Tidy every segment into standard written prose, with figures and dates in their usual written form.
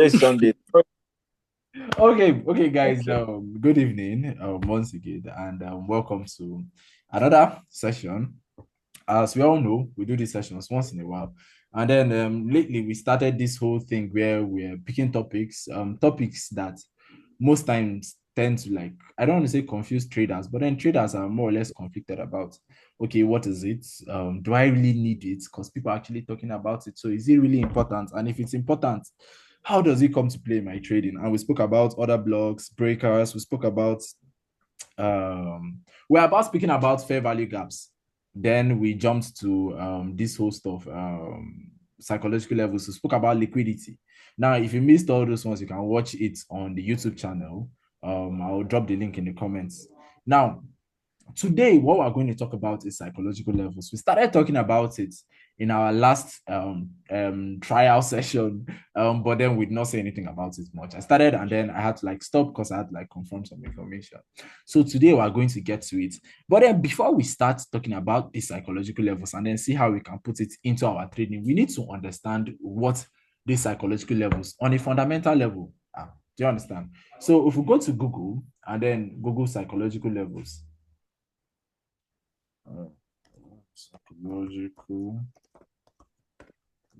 It's Sunday. Okay, guys. Okay. Good evening, once again, and welcome to another session. As we all know, we do these sessions once in a while, and then lately we started this whole thing where we're picking topics that most times tend to, like, I don't want to say confuse traders, but then traders are more or less conflicted about, okay, what is it? Do I really need it? Because people are actually talking about it. So is it really important? And if it's important, how does it come to play in my trading? And we spoke about other blocks, breakers. We spoke about we're about speaking about fair value gaps. Then we jumped to this whole stuff, psychological levels. We spoke about liquidity. Now, if you missed all those ones, you can watch it on the YouTube channel. I'll drop the link in the comments. Now, today, what we're going to talk about is psychological levels. We started talking about it in our last trial session, but then we'd not say anything about it much. I started and then I had to like stop because I had to like confirm some information. So today we're going to get to it. But then before we start talking about the psychological levels and then see how we can put it into our trading, we need to understand what the psychological levels on a fundamental level are. Do you understand? So if we go to Google and then Google psychological levels, uh, psychological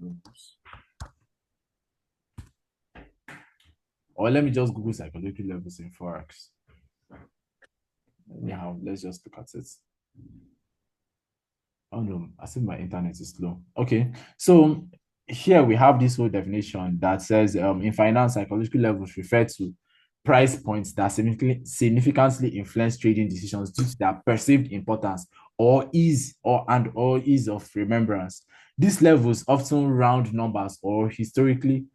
levels. Or let me just Google psychological levels in Forex. Anyhow, let's just look at it. Oh no, I think my internet is slow. Okay, so here we have this whole definition that says in finance, psychological levels refer to price points that significantly influence trading decisions due to their perceived importance or ease of remembrance. These levels often round numbers or historically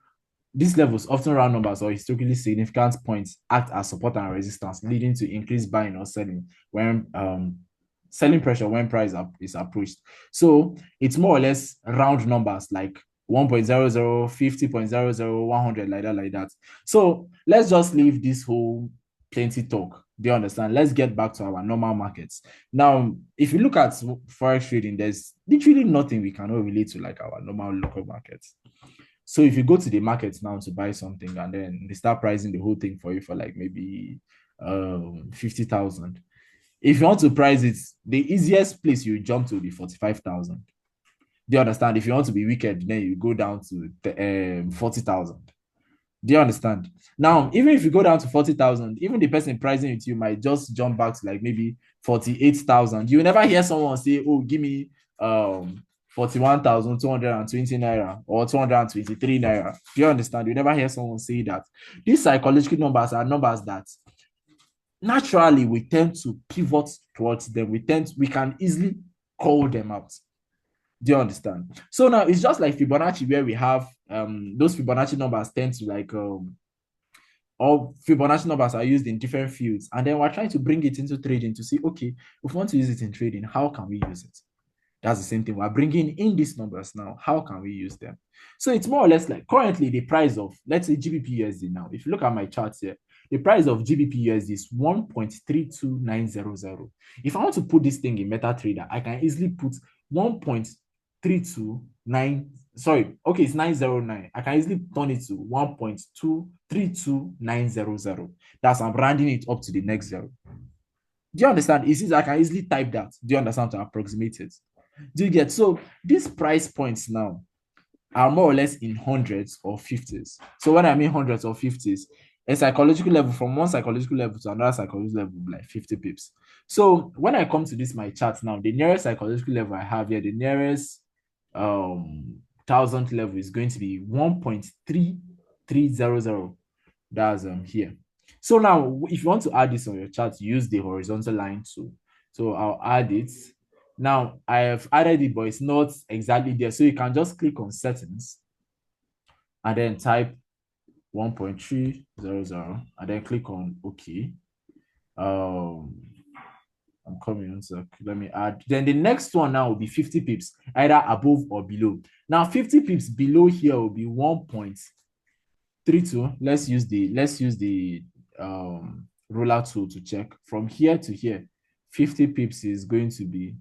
These levels, often round numbers or historically significant points, act as support and resistance, leading to increased buying or selling when selling pressure when is approached. So it's more or less round numbers like 1.00, 50.00, 100, like that. So let's just leave this whole plenty talk. Do you understand? Let's get back to our normal markets. Now, if you look at forex trading, there's literally nothing we cannot relate to like our normal local markets. So if you go to the market now to buy something and then they start pricing the whole thing for you for like maybe 50,000. If you want to price it, the easiest place you jump to will be 45,000. Do you understand? If you want to be wicked, then you go down to 40,000. Do you understand? Now, even if you go down to 40,000, even the person pricing it, you might just jump back to like maybe 48,000. You will never hear someone say, oh, give me 41,220 naira or 223 naira. Do you understand? You never hear someone say that. These psychological numbers are numbers that naturally we tend to pivot towards them. We can easily call them out. Do you understand? So now it's just like Fibonacci, where we have those Fibonacci numbers tend to like all Fibonacci numbers are used in different fields. And then we're trying to bring it into trading to see, okay, if we want to use it in trading, how can we use it? That's the same thing. We're bringing in these numbers now. How can we use them? So it's more or less like currently the price of, let's say, GBP USD now. If you look at my charts here, the price of GBP USD is 1.32900. If I want to put this thing in MetaTrader, I can easily put 1.329, sorry, okay, it's 909. I can easily turn it to 1.232900. That's, I'm rounding it up to the next zero. Do you understand? It is, I can easily type that. Do you understand, to approximate it? Do you get? So these price points now are more or less in hundreds or fifties. So when I mean hundreds or fifties, a psychological level from one psychological level to another psychological level, like 50 pips. So when I come to this my chart now, the nearest psychological level I have here, the nearest thousand level is going to be 1.3300. That's here. So now, if you want to add this on your chart, use the horizontal line tool. So I'll add it. Now I have added it, but it's not exactly there. So you can just click on settings and then type 1.300 and then click on OK. Um, I'm coming on, so let me add. Then the next one now will be 50 pips, either above or below. Now 50 pips below here will be 1.32. Let's use the ruler tool to check from here to here. 50 pips is going to be,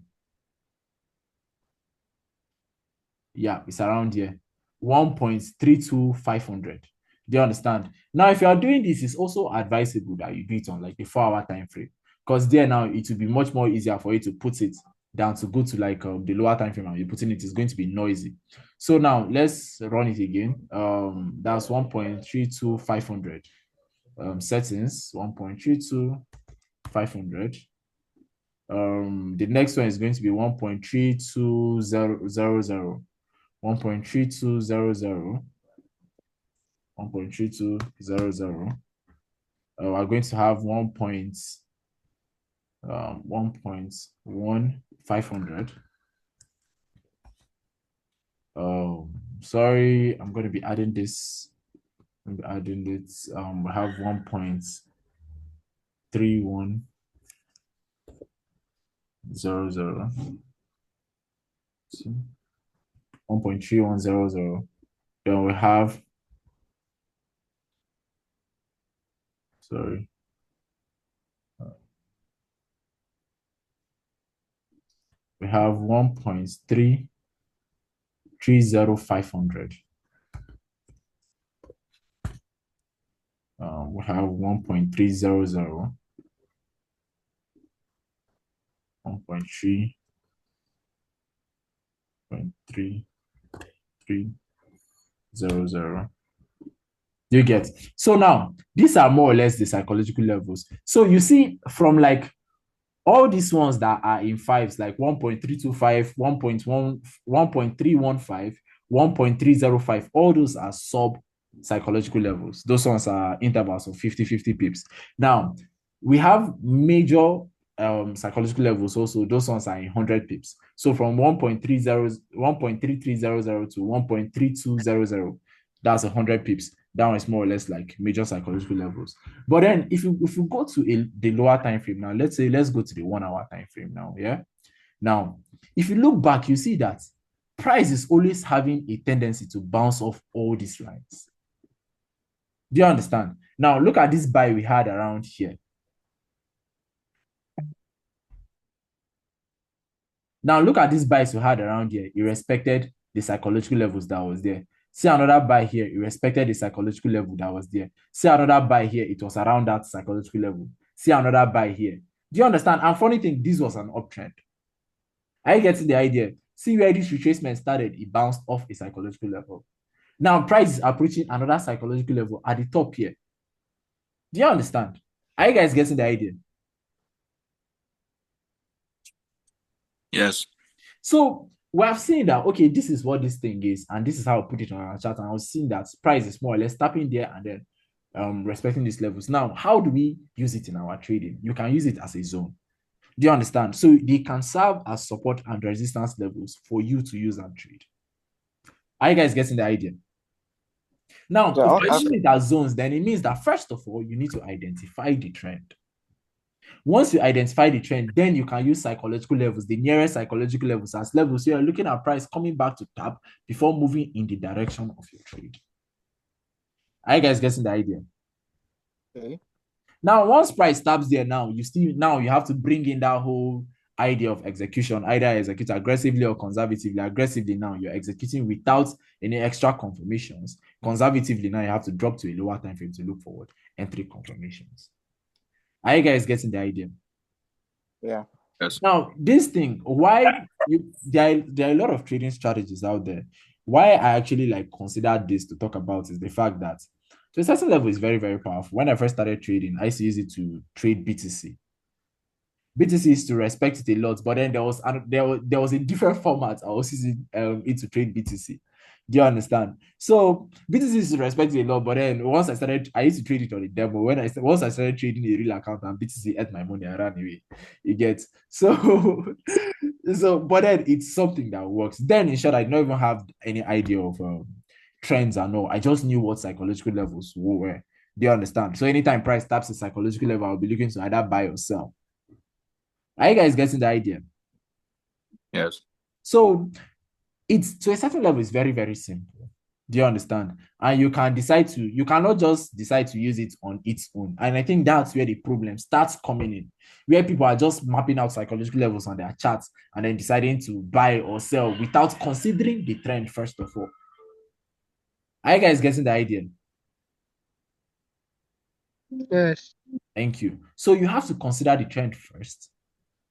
yeah, it's around here, 1.32500. Do you understand? Now, if you are doing this, it's also advisable that you do it on like a 4 hour time frame, because there now it will be much more easier for you to put it down to go to like the lower time frame and you're putting it is going to be noisy. So now let's run it again. That's 1.32500. Settings 1.32500. The next one is going to be 1.3200. 1.3200. 1.3200. We're going to have 1.1500. Sorry, I'm going to be adding this. I'm adding it. We have 1.3100. 1.3100. Then we have, sorry, we have 1.330500. We have 1.300, 1.33300. You get? So now these are more or less the psychological levels. So you see, from like all these ones that are in fives, like 1.325, 1.1, 1.315, 1.305, all those are sub psychological levels. Those ones are intervals of 50 pips. Now, we have major psychological levels also. Those ones are in 100 pips. So from 1.3300 to 1.3200, that's 100 pips. That one is more or less like major psychological levels. But then if you go to the lower time frame now, let's go to the 1 hour time frame now. Yeah. Now, if you look back, you see that price is always having a tendency to bounce off all these lines. Do you understand? Now, look at this buy we had around here. Now, look at this buys we had around here. It respected the psychological levels that was there. See another buy here. It respected the psychological level that was there. See another buy here. It was around that psychological level. See another buy here. Do you understand? And funny thing, this was an uptrend. Are you getting the idea? See where this retracement started, it bounced off a psychological level. Now, price is approaching another psychological level at the top here. Do you understand? Are you guys getting the idea? Yes. So we have seen that, okay, this is what this thing is, and this is how I put it on our chart. And I was seeing that price is more or less tapping there and then respecting these levels. Now, how do we use it in our trading? You can use it as a zone. Do you understand? So they can serve as support and resistance levels for you to use and trade. Are you guys getting the idea? Now, if you're using it as zones, then it means that first of all, you need to identify the trend. Once you identify the trend, then you can use psychological levels, the nearest psychological levels as levels. So you're looking at price coming back to tap before moving in the direction of your trade. Are you guys getting the idea? Okay. Now, once price taps there, now you have to bring in that whole idea of execution, either execute aggressively or conservatively. Aggressively, now you're executing without any extra confirmations. Conservatively, now you have to drop to a lower time frame to look forward entry confirmations. Are you guys getting the idea? Yeah. Yes. Now, this thing, there are a lot of trading strategies out there. Why I actually like considered this to talk about is the fact that to a certain level is very, very powerful. When I first started trading, I used to use it to trade BTC. BTC is to respect it a lot, but then there was a different format I was using it to trade BTC. Do you understand? So BTC is to respect it a lot, but then I used to trade it on the demo. Once I started trading a real account and BTC ate my money, I ran away. You get so but then it's something that works. Then in short, I don't even have any idea of trends and all. I just knew what psychological levels were. Do you understand? So anytime price taps a psychological level, I'll be looking to either buy or sell. Are you guys getting the idea? Yes. So it's to a certain level, it's very, very simple. Do you understand? And you cannot just decide to use it on its own. And I think that's where the problem starts coming in, where people are just mapping out psychological levels on their charts and then deciding to buy or sell without considering the trend, first of all. Are you guys getting the idea? Yes. Thank you. So you have to consider the trend first.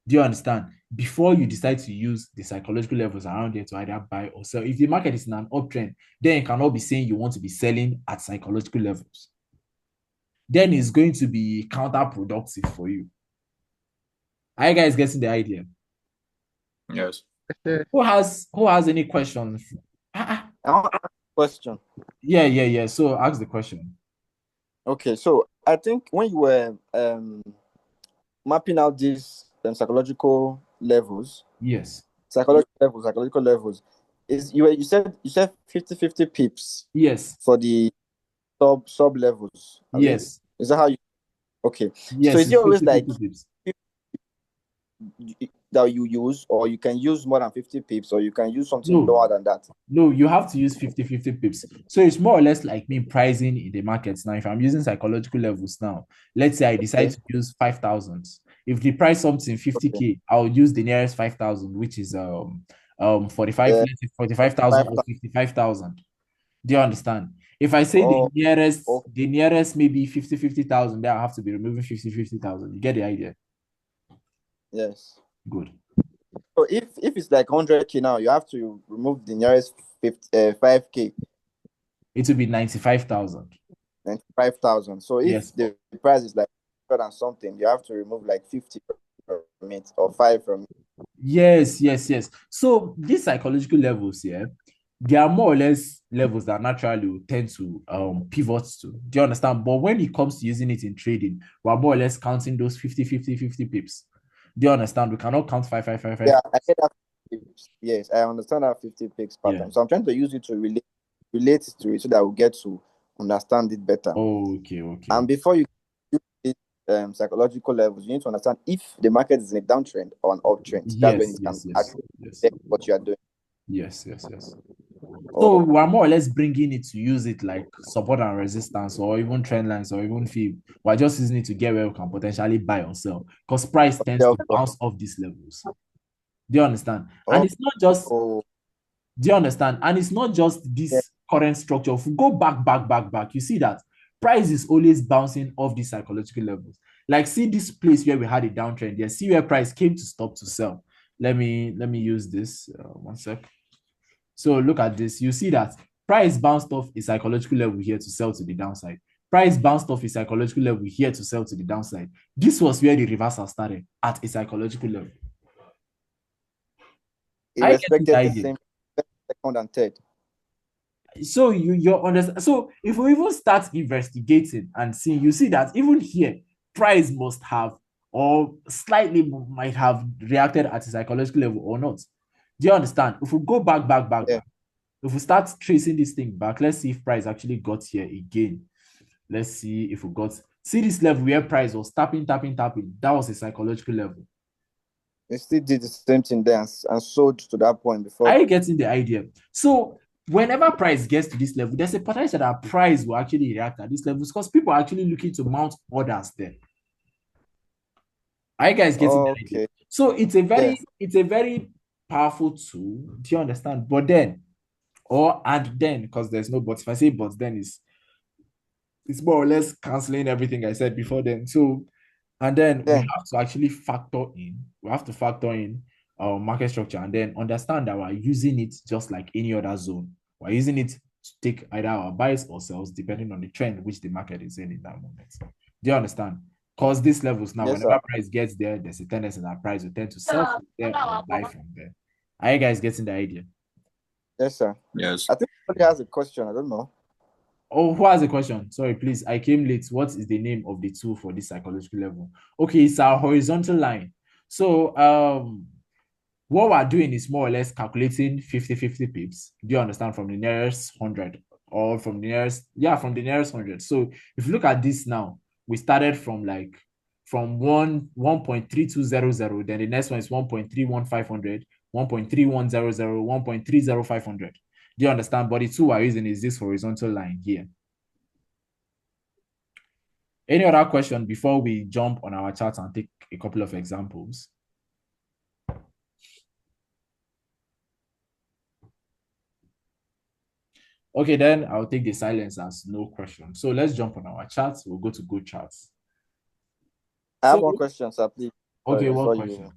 Do you understand? Before you decide to use the psychological levels around there to either buy or sell. If the market is in an uptrend, then you cannot be saying you want to be selling at psychological levels. Then it's going to be counterproductive for you. Are you guys getting the idea? Yes. Yes. Who has any questions? I want to ask a question. Yeah. So ask the question. Okay, so I think when you were mapping out these psychological levels, Yes. psychological levels, is you said 50-50 pips Yes. for the sub levels. Yes. Is that how you? Okay, so Yes. is it It's always 50 like 50 pips. that you use, or you can use more than 50 pips, or you can use something No. lower than that? No, you have to use 50 pips. So it's more or less like me pricing in the markets. Now, if I'm using psychological levels now, let's say I decide Okay. to use 5,000. If the price something Okay. 50K, I'll use the nearest 5,000, which is 45, Uh, let's say 45,000 five. or 55,000. Do you understand? If I say the Oh, nearest, okay. the nearest maybe 50,000, then I have to be removing 50,000. You get the idea? Yes. Good. So if it's like 100K now, you have to remove the nearest 5K, It will be 95,000. 95,000. So if Yes. the price is like 100 and something, you have to remove like 50 from it or 5 from it. Yes. So these psychological levels here, they are more or less levels that naturally will tend to pivot to. Do you understand? But when it comes to using it in trading, we're more or less counting those 50 pips. Do you understand? We cannot count 5. Yeah, I get that. Yes, I understand that 50 picks Yeah. pattern. So I'm trying to use it to relate to it so that we'll get to understand it better. Okay. And before you use these psychological levels, you need to understand if the market is in a downtrend or an uptrend. That's when Yes, it can yes, yes, actually yes, affect what you are doing. yes. So Oh, we're more or less bringing it to use it like support and resistance, or even trend lines, or even fib. We're just using it to get where we can potentially buy or sell because price tends to bounce off these levels. Do you understand? And oh, it's not just, oh, do you understand? And it's not just yeah, this current structure. If we go back, you see that price is always bouncing off these psychological levels. Like, see this place where we had a downtrend. Yeah, see where price came to stop to sell. Let me use this. One sec. So look at this. You see that price bounced off a psychological level here to sell to the downside. Price bounced off a psychological level here to sell to the downside. This was where the reversal started at a psychological level. it I get the respected the idea. same second and third. So you understand. So if we even start investigating and seeing, you see that even here, price must have or slightly might have reacted at a psychological level or not. Do you understand? If we go back, Yeah, if we start tracing this thing back, let's see if price actually got here again. Let's see if we got see this level where price was tapping. That was a psychological level. it still did the same thing there and sold to that point Are before. you getting the idea? So whenever price gets to this level, there's a potential that price will actually react at this level because people are actually looking to mount orders there. Are you guys getting the idea? Okay. So Yes. it's a very powerful tool. Do you understand? But then, or and then, because there's no but. If I say but, then it's more or less canceling everything I said before then. So, and then we Then have to actually factor in our market structure and then understand that we're using it just like any other zone. We're using it to take either our buys or sells depending on the trend which the market is in that moment. Do you understand? Because these levels now, yes, sir. whenever price gets there, there's a tendency that price will tend to sell from there or buy from there. Are you guys getting the idea? Yes, sir. Yes. I think somebody has a question. I don't know. Oh, who has a question? Sorry, please. I came late. What is the name of the tool for this psychological level? Okay, it's our horizontal line. So, what we're doing is more or less calculating 50 pips. Do you understand? From the nearest 100 or from the nearest, yeah, from the nearest 100. So, if you look at this now, we started from like from 1.3200, then the next one is 1.31500, 1.3100, 1.30500. Do you understand? But the tool we're using is this horizontal line here. Any other question before we jump on our chart and take a couple of examples? Okay, then I'll take the silence as no question. So let's jump on our charts. We'll go to go charts. I have So one question, sir, please. Sorry, okay, what before question? you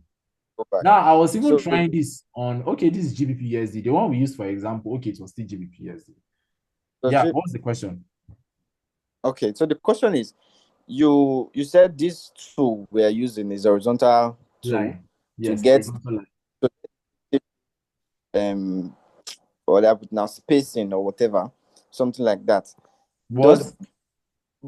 go back. Now I was even So trying this on okay, this is GBP, the one we used for example. Okay, it was still GBP. does Yeah, it what's the question? okay, so the question is you said this tool we are using is horizontal tool Line. to Yes, get horizontal line. um or that now spacing or whatever, something like that. What? Does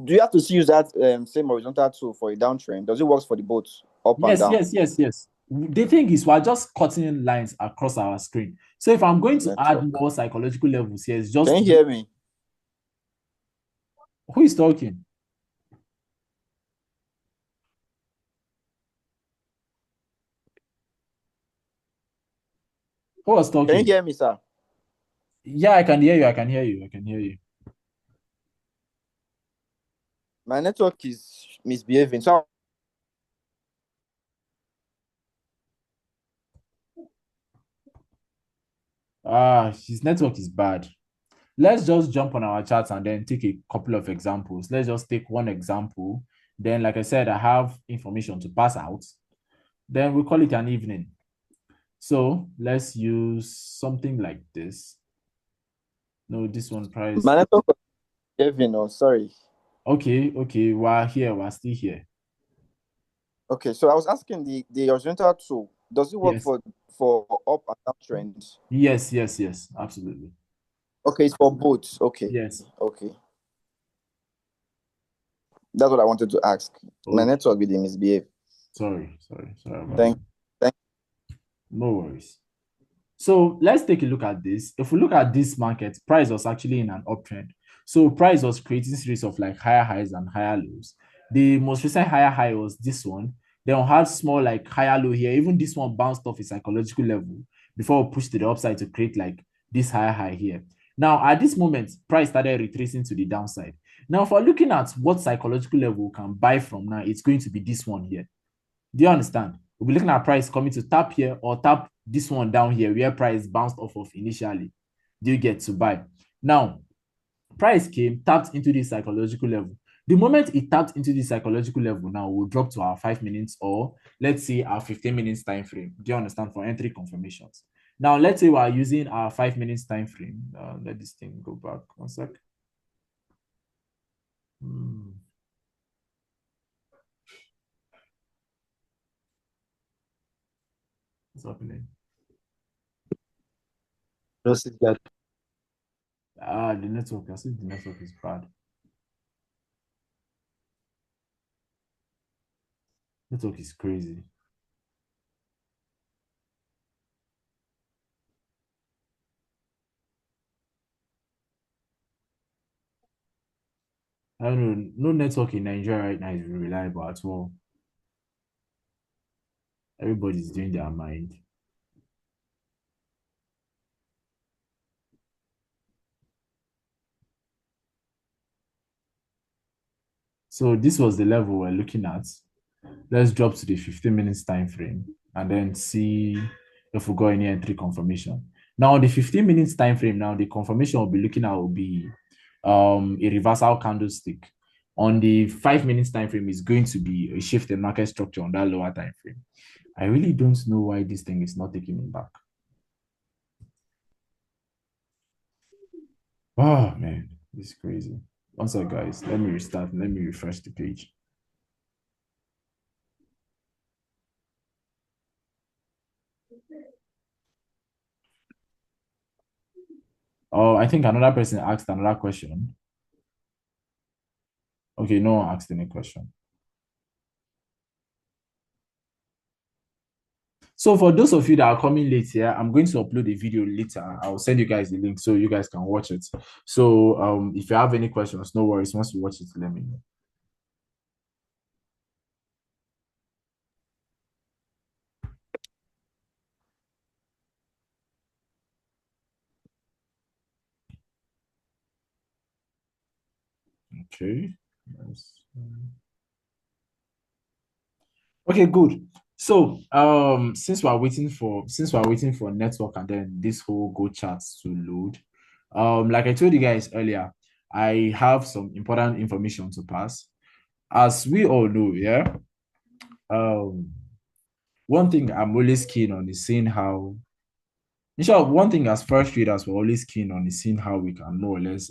do you have to use that same horizontal tool for a downtrend? Does it work for the both up and Yes, down? yes, yes, yes. The thing is, we're just cutting lines across our screen. So if I'm going to add Network. more psychological levels here, it's Can just you hear me? who is talking? Who was Can you talking? hear me, sir? Yeah, I can hear you. I can hear you. I can hear you. My network is misbehaving. So His network is bad. Let's just jump on our charts and then take a couple of examples. Let's just take one example. Then, like I said, I have information to pass out. Then we call it an evening. So let's use something like this. No, this one price. my network is misbehaving. Oh, sorry. Okay, okay, we're here, we're still here. Okay, so I was asking the horizontal tool, does it work Yes, for up and down trends? yes, yes, yes, absolutely. Okay, it's for both. Okay, Yes. okay. That's what I wanted to ask. My Okay. network didn't misbehave. Sorry about Thank, that. thank. No worries. So let's take a look at this. If we look at this market, price was actually in an uptrend. So price was creating series of like higher highs and higher lows. The most recent higher high was this one. Then we had small like higher low here. Even this one bounced off a psychological level before we pushed to the upside to create like this higher high here. Now at this moment, price started retracing to the downside. Now, if we're looking at what psychological level we can buy from now, it's going to be this one here. Do you understand? We'll be looking at price coming to tap here or tap this one down here where price bounced off of initially. Do you get to buy? Now, price came, tapped into this psychological level. The moment it tapped into the psychological level, now we'll drop to our 5 minutes or let's say our 15 minutes time frame. Do you understand? For entry confirmations. Now, let's say we are using our 5 minutes time frame. Let this thing go back 1 sec. What's happening? That. The network. I see the network is bad. Network is crazy. I don't know. No network in Nigeria right now is reliable at all. Everybody's doing their mind. So this was the level we're looking at. Let's drop to the 15 minutes time frame and then see if we got any entry confirmation. Now the 15 minutes time frame, now the confirmation we'll be looking at will be a reversal candlestick. On the 5 minutes time frame is going to be a shift in market structure on that lower time frame. I really don't know why this thing is not taking me back. Oh man, this is crazy. One sec, guys. Let me restart. Let me refresh the page. Oh, I think another person asked another question. Okay, no one asked any question. So for those of you that are coming late here, I'm going to upload a video later. I'll send you guys the link so you guys can watch it. So if you have any questions, no worries. Once you watch it, let me know. Okay. Yes. Okay, good. So since we're waiting for network and then this whole go charts to load, Like I told you guys earlier, I have some important information to pass. As we all know, yeah. Um, one thing I'm always keen on is seeing how, in short, one thing as first traders we're always keen on is seeing how we can more or less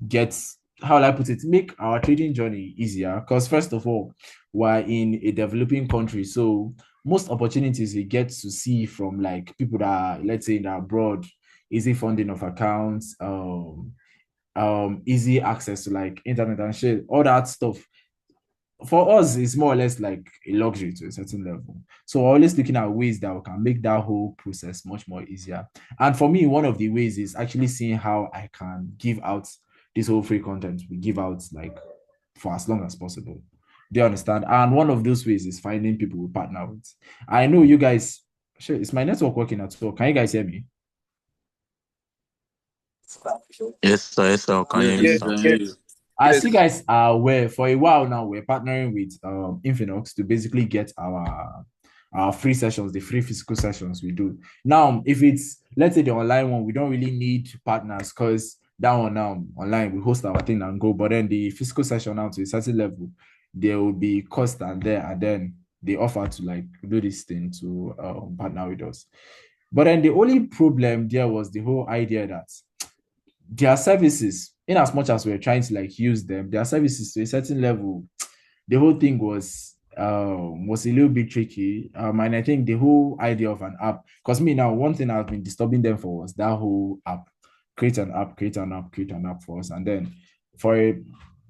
get, how will I put it, make our trading journey easier. Because first of all, we're in a developing country, so most opportunities we get to see from like people that are, let's say, in the abroad, easy funding of accounts, easy access to like internet and shit, all that stuff. For us, it's more or less like a luxury to a certain level. So we're always looking at ways that we can make that whole process much more easier. And for me, one of the ways is actually seeing how I can give out this whole free content we give out like for as long as possible. Do you understand? And one of those ways is finding people we partner with. I know you guys, sure, is my network working at all? Can you guys hear me? Yes, sir. Yes, sir. Can hear you, Yes, sir. yes, As you yes. guys are aware, for a while now, we're partnering with Infinox to basically get our free sessions, the free physical sessions we do. Now, if it's, let's say, the online one, we don't really need partners because that one now online we host our thing and go. But then the physical session now to a certain level, there will be cost and there, and then they offer to like do this thing to partner with us. But then the only problem there was the whole idea that their services, in as much as we're trying to like use them, their services to a certain level, the whole thing was a little bit tricky. And I think the whole idea of an app, because me now, one thing I've been disturbing them for was that whole app. Create an app, create an app, create an app for us. And then for a,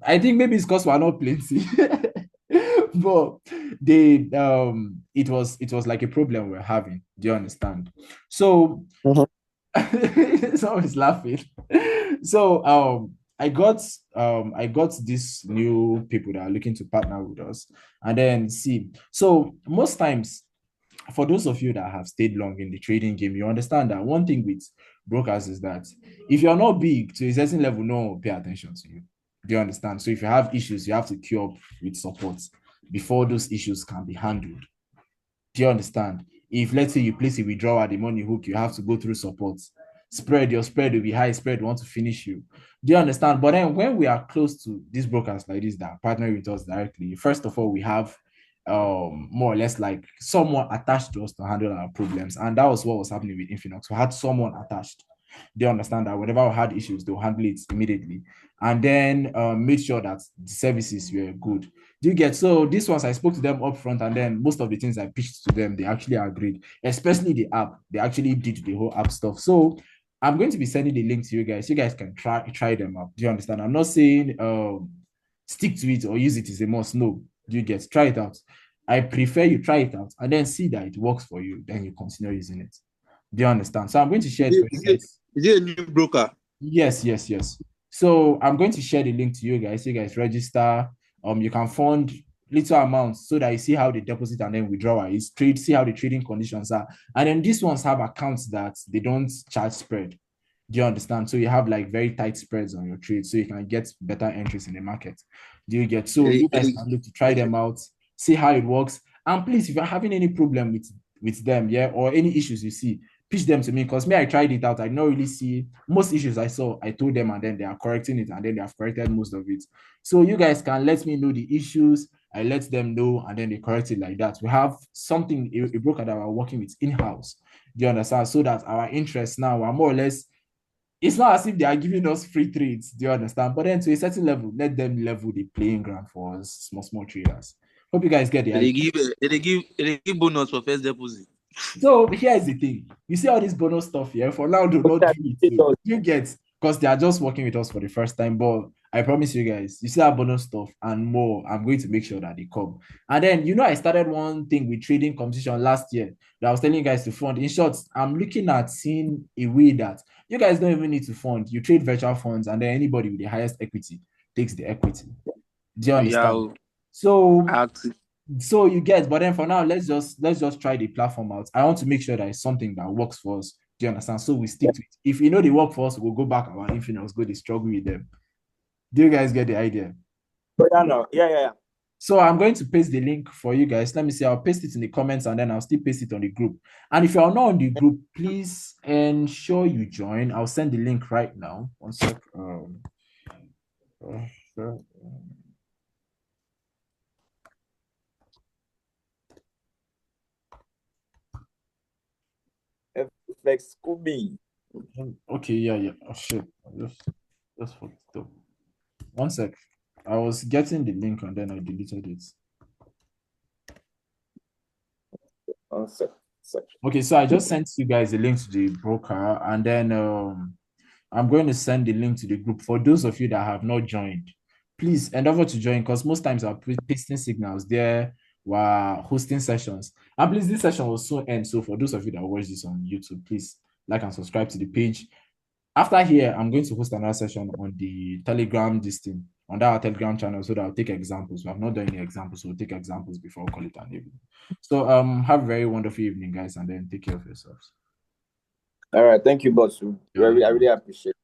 I think maybe it's because we're not plenty. But it was like a problem we're having. Do you understand? So Mhm. someone's laughing. So I got these new people that are looking to partner with us. And then see, so most times, for those of you that have stayed long in the trading game, you understand that one thing with brokers is that if you're not big to a certain level, no one will pay attention to you. Do you understand? So if you have issues, you have to queue up with support before those issues can be handled. Do you understand? If let's say you place a withdrawal at the money hook, you have to go through support. Your spread will be high, spread want to finish you. Do you understand? But then when we are close to these brokers like this that are partnering with us directly, first of all, we have more or less like someone attached to us to handle our problems. And that was what was happening with Infinox. We had someone attached. They understand that whenever we had issues, they'll handle it immediately. And then make sure that the services were good. Do you get? So these ones I spoke to them up front, and then most of the things I pitched to them, they actually agreed, especially the app. They actually did the whole app stuff. So I'm going to be sending the link to you guys. You guys can try them out. Do you understand? I'm not saying stick to it or use it as a must. No, do you get? Try it out. I prefer you try it out and then see that it works for you. Then you continue using it. Do you understand? So I'm going to share it for you guys. Is it a new broker? Yes, yes, yes. So I'm going to share the link to you guys. You guys register. You can fund little amounts so that you see how they deposit and then withdrawal is trade, see how the trading conditions are. And then these ones have accounts that they don't charge spread. Do you understand? So you have like very tight spreads on your trade, so you can get better entries in the market. Do you get? So you guys can look to try them out, see how it works. And please, if you're having any problem with them, yeah, or any issues you see, pitch them to me because me, I tried it out. I don't really see most issues I saw. I told them, and then they are correcting it, and then they have corrected most of it. So you guys can let me know the issues. I let them know, and then they correct it like that. We have something a broker that we're working with in house. Do you understand? So that our interests now are more or less. It's not as if they are giving us free trades. Do you understand? But then to a certain level, let them level the playing ground for us, small traders. Hope you guys get the idea. They give bonus for first deposit. So here's the thing. You see all this bonus stuff here. For now, do not do it. So you get because they are just working with us for the first time. But I promise you guys, you see that bonus stuff and more. I'm going to make sure that they come. And then I started one thing with trading competition last year that I was telling you guys to fund. In short, I'm looking at seeing a way that you guys don't even need to fund. You trade virtual funds, and then anybody with the highest equity takes the equity. Do you understand? Yeah, So active. so you get, but then for now, let's just try the platform out. I want to make sure that it's something that works for us. Do you understand? So we stick to it. If you know they work for us, we'll go back our Infinite, go they struggle with them. Do you guys get the idea? But yeah, no, yeah. So I'm going to paste the link for you guys. Let me see. I'll paste it in the comments and then I'll still paste it on the group. And if you're not on the group, please ensure you join. I'll send the link right now. One sec. Flex Scooby. Okay, yeah. Oh shit. I just fucked it up. One sec. I was getting the link and then I deleted it. One sec. Okay, so I just sent you guys a link to the broker, and then I'm going to send the link to the group. For those of you that have not joined, please endeavor to join, because most times I'm pasting signals there while hosting sessions. And please, this session will soon end. So for those of you that watch this on YouTube, please like and subscribe to the page. After here, I'm going to host another session on the Telegram, on our Telegram channel, so that I'll take examples. We have not done any examples, so we'll take examples before we call it an evening. So have a very wonderful evening, guys, and then take care of yourselves. All right, thank you, boss. I really appreciate it.